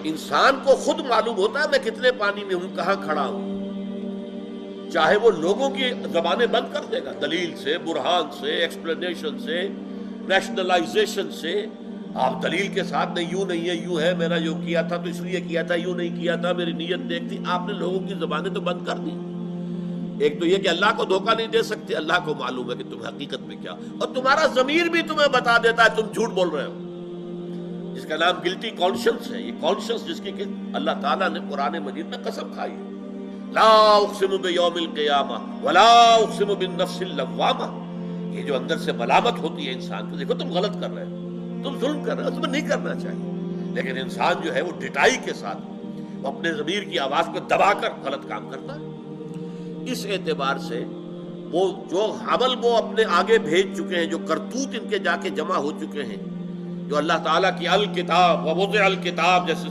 انسان کو خود معلوم ہوتا ہے میں کتنے پانی میں ہوں، کہاں کھڑا ہوں، چاہے وہ لوگوں کی زبانیں بند کر دے گا، دلیل سے، برہان سے، ایکسپلینیشن سے، ریشنلائزیشن سے. آپ دلیل کے ساتھ نہیں، یوں نہیں ہے، یوں ہے، میرا جو کیا تھا تو اس لیے کیا تھا، یوں نہیں کیا تھا، میری نیت نیک تھی. آپ نے لوگوں کی زبانیں تو بند کر دی. ایک تو یہ کہ اللہ کو دھوکہ نہیں دے سکتے، اللہ کو معلوم ہے کہ تم حقیقت میں کیا، اور تمہارا ضمیر بھی تمہیں بتا دیتا ہے تم جھوٹ بول رہے ہو، جس کا نام گلٹی کانشنس ہے. یہ کانشنس جس کی کہ اللہ تعالیٰ نے قرآن مجید میں قسم کھائی ہے، لا اقسم بیوم القیامہ ولا اقسم بالنفس اللوامہ. یہ جو اندر سے ملامت ہوتی ہے انسان کو، دیکھو تم غلط کر رہے ہو، تم ظلم کر رہے ہو، تمہیں نہیں کرنا چاہیے، لیکن انسان جو ہے وہ ڈٹائی کے ساتھ وہ اپنے ضمیر کی آواز کو دبا کر غلط کام کرتا ہے. اس اعتبار سے وہ جو عمل وہ اپنے آگے بھیج چکے ہیں، جو کرتوت ان کے جا کے جمع ہو چکے ہیں، جو اللہ تعالیٰ کی الکتاب ووضع الکتاب جیسے